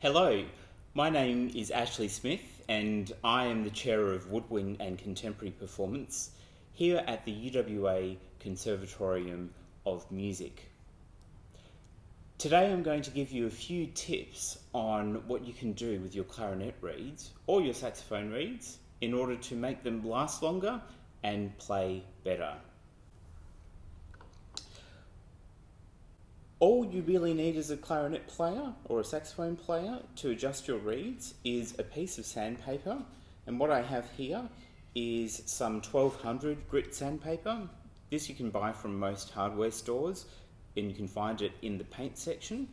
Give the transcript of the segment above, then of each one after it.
Hello, my name is Ashley Smith and I am the Chair of Woodwind and Contemporary Performance here at the UWA Conservatorium of Music. Today I'm going to give you a few tips on what you can do with your clarinet reeds or your saxophone reeds in order to make them last longer and play better. All you really need as a clarinet player or a saxophone player to adjust your reeds is a piece of sandpaper, and what I have here is some 1200 grit sandpaper. This you can buy from most hardware stores and you can find it in the paint section,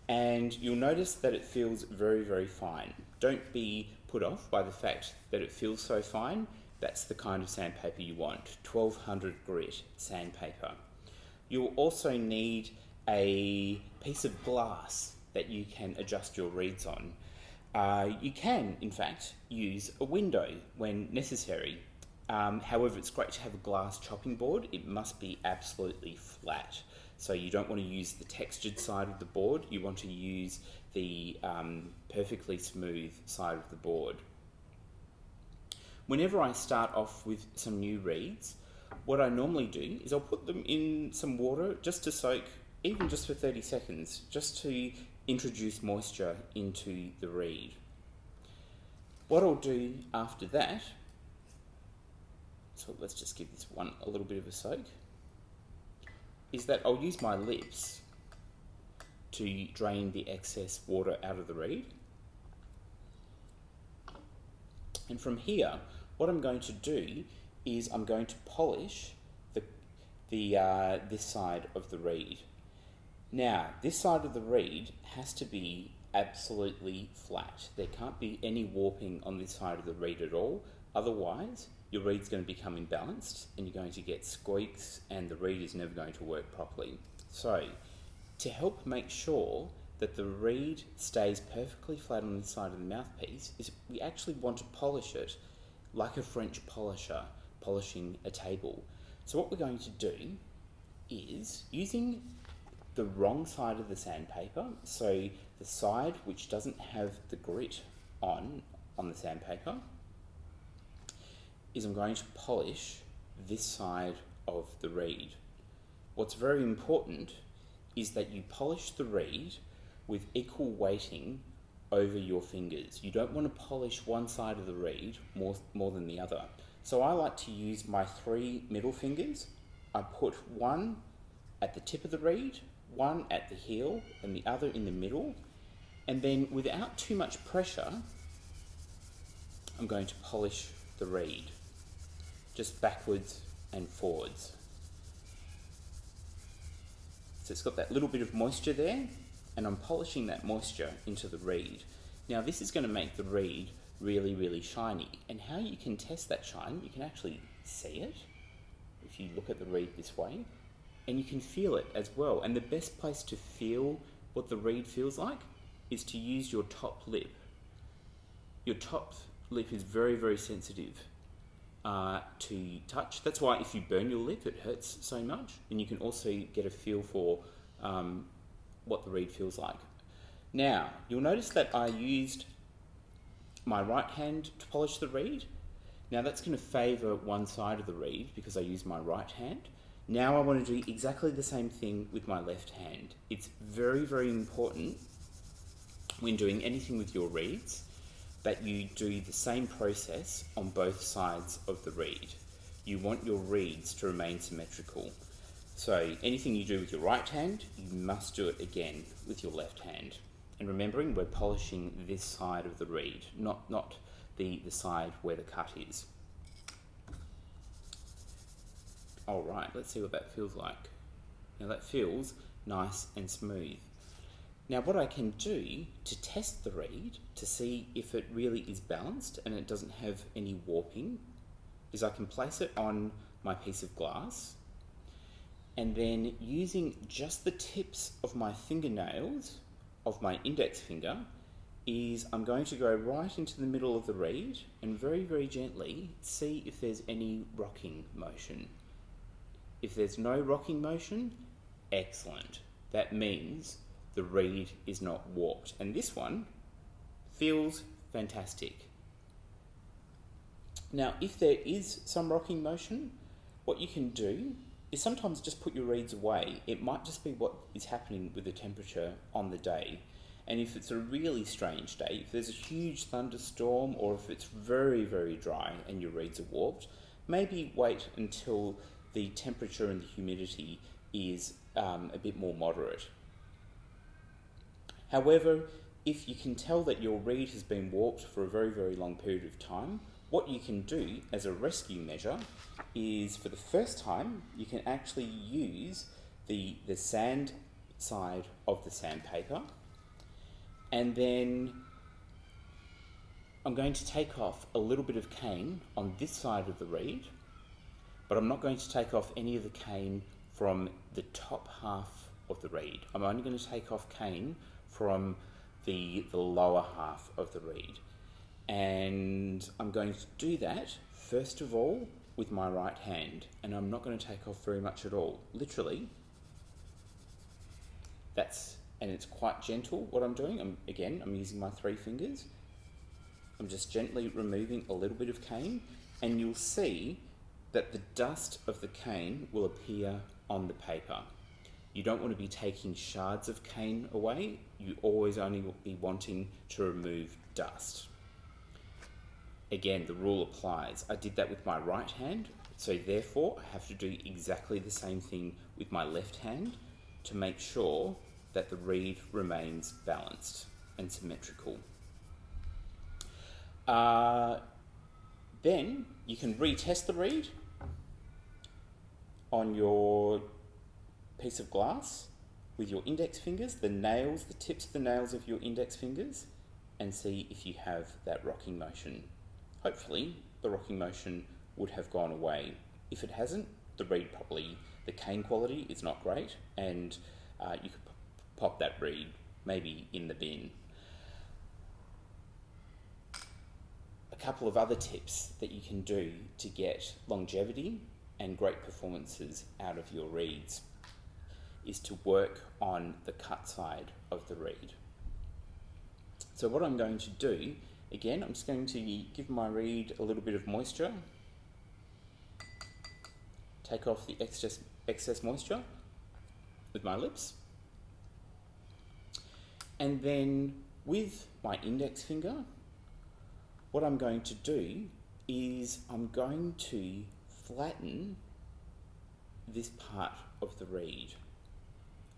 and you'll notice that it feels very fine. Don't be put off by the fact that it feels so fine. That's the kind of sandpaper you want, 1200 grit sandpaper. You'll also need a piece of glass that you can adjust your reeds on. You can, in fact, use a window when necessary. However, it's great to have a glass chopping board. It must be absolutely flat. So you don't want to use the textured side of the board. You want to use the perfectly smooth side of the board. Whenever I start off with some new reeds, what I normally do is I'll put them in some water just to soak, even just for 30 seconds, just to introduce moisture into the reed. What I'll do after that, so let's just give this one a little bit of a soak, is that I'll use my lips to drain the excess water out of the reed. And from here, what I'm going to do is I'm going to polish this side of the reed. Now, this side of the reed has to be absolutely flat. There can't be any warping on this side of the reed at all. Otherwise, your reed's going to become imbalanced and you're going to get squeaks and the reed is never going to work properly. So, to help make sure that the reed stays perfectly flat on this side of the mouthpiece, is we actually want to polish it like a French polisher polishing a table. So what we're going to do is, using the wrong side of the sandpaper, so the side which doesn't have the grit on the sandpaper, is I'm going to polish this side of the reed. What's very important is that you polish the reed with equal weighting over your fingers. You don't want to polish one side of the reed more than the other. So I like to use my 3 middle fingers. I put one at the tip of the reed, one at the heel and the other in the middle, and then without too much pressure I'm going to polish the reed just backwards and forwards. So it's got that little bit of moisture there and I'm polishing that moisture into the reed. Now this is going to make the reed really shiny, and how you can test that shine, you can actually see it if you look at the reed this way. And you can feel it as well. And the best place to feel what the reed feels like is to use your top lip. Your top lip is very sensitive to touch. That's why if you burn your lip, it hurts so much. And you can also get a feel for what the reed feels like. Now, you'll notice that I used my right hand to polish the reed. Now that's going to favour one side of the reed because I used my right hand. Now I want to do exactly the same thing with my left hand. It's very important when doing anything with your reeds that you do the same process on both sides of the reed. You want your reeds to remain symmetrical. So anything you do with your right hand, you must do it again with your left hand. And remembering, we're polishing this side of the reed, not the side where the cut is. Alright, let's see what that feels like. Now that feels nice and smooth. Now what I can do to test the reed, to see if it really is balanced and it doesn't have any warping, is I can place it on my piece of glass, and then using just the tips of my fingernails, of my index finger, is I'm going to go right into the middle of the reed and very gently see if there's any rocking motion. If there's no rocking motion, excellent. That means the reed is not warped. And this one feels fantastic. Now, if there is some rocking motion, what you can do is sometimes just put your reeds away. It might just be what is happening with the temperature on the day. And if it's a really strange day, if there's a huge thunderstorm, or if it's very, very dry and your reeds are warped, maybe wait until the temperature and the humidity is a bit more moderate. However, if you can tell that your reed has been warped for a very, very long period of time, what you can do as a rescue measure is, for the first time, you can actually use the sand side of the sandpaper, and then I'm going to take off a little bit of cane on this side of the reed, but I'm not going to take off any of the cane from the top half of the reed. I'm only going to take off cane from the lower half of the reed. And I'm going to do that, first of all, with my right hand. And I'm not going to take off very much at all. Literally, and it's quite gentle what I'm doing. I'm using my 3 fingers. I'm just gently removing a little bit of cane, and you'll see that the dust of the cane will appear on the paper. You don't want to be taking shards of cane away. You always only will be wanting to remove dust. Again, the rule applies. I did that with my right hand, so therefore I have to do exactly the same thing with my left hand to make sure that the reed remains balanced and symmetrical. Then you can retest the reed on your piece of glass with your index fingers, the tips of the nails of your index fingers, and see if you have that rocking motion. Hopefully, the rocking motion would have gone away. If it hasn't, the cane quality is not great, and you could pop that reed maybe in the bin. A couple of other tips that you can do to get longevity and great performances out of your reeds is to work on the cut side of the reed. So what I'm going to do, again, I'm just going to give my reed a little bit of moisture, take off the excess moisture with my lips, and then with my index finger, what I'm going to do is I'm going to flatten this part of the reed.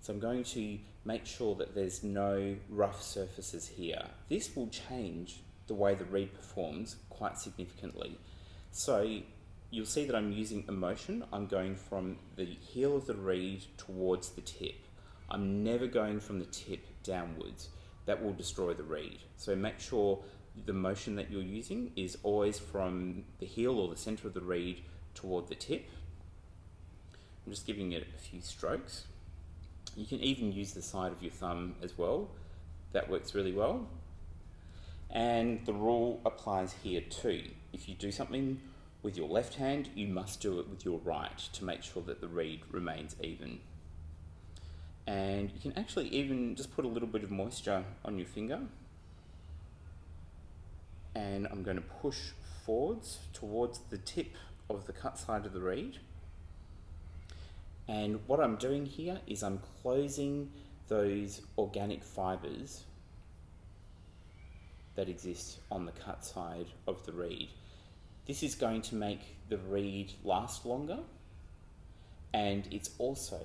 So I'm going to make sure that there's no rough surfaces here. This will change the way the reed performs quite significantly. So you'll see that I'm using emotion. I'm going from the heel of the reed towards the tip. I'm never going from the tip downwards. That will destroy the reed. So make sure the motion that you're using is always from the heel or the center of the reed toward the tip. I'm just giving it a few strokes. You can even use the side of your thumb as well. That works really well. And the rule applies here too. If you do something with your left hand, you must do it with your right to make sure that the reed remains even. And you can actually even just put a little bit of moisture on your finger. And I'm going to push forwards towards the tip of the cut side of the reed. And what I'm doing here is I'm closing those organic fibres that exist on the cut side of the reed. This is going to make the reed last longer, and it's also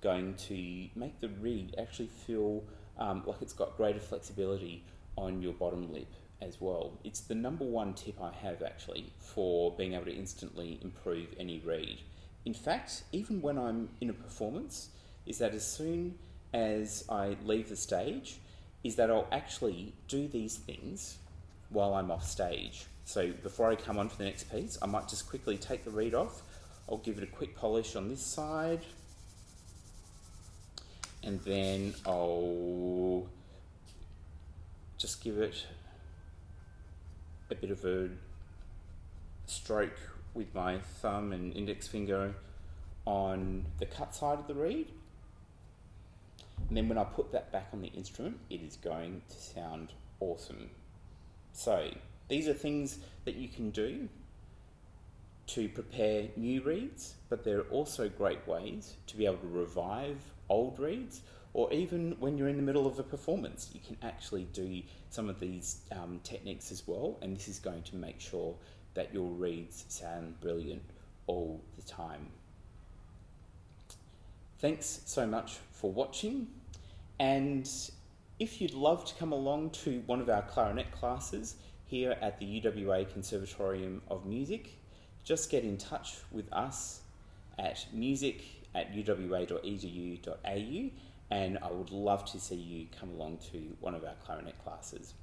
going to make the reed actually feel like it's got greater flexibility on your bottom lip as well. It's the number one tip I have actually for being able to instantly improve any reed. In fact, even when I'm in a performance, is that as soon as I leave the stage, is that I'll actually do these things while I'm off stage. So before I come on for the next piece, I might just quickly take the reed off. I'll give it a quick polish on this side, and then I'll just give it a bit of a stroke with my thumb and index finger on the cut side of the reed. And then when I put that back on the instrument, it is going to sound awesome. So these are things that you can do to prepare new reads, but there are also great ways to be able to revive old reads, or even when you're in the middle of a performance, you can actually do some of these techniques as well, and this is going to make sure that your reads sound brilliant all the time. Thanks so much for watching, and if you'd love to come along to one of our clarinet classes here at the UWA Conservatorium of Music, just get in touch with us at music@uwa.edu.au, and I would love to see you come along to one of our clarinet classes.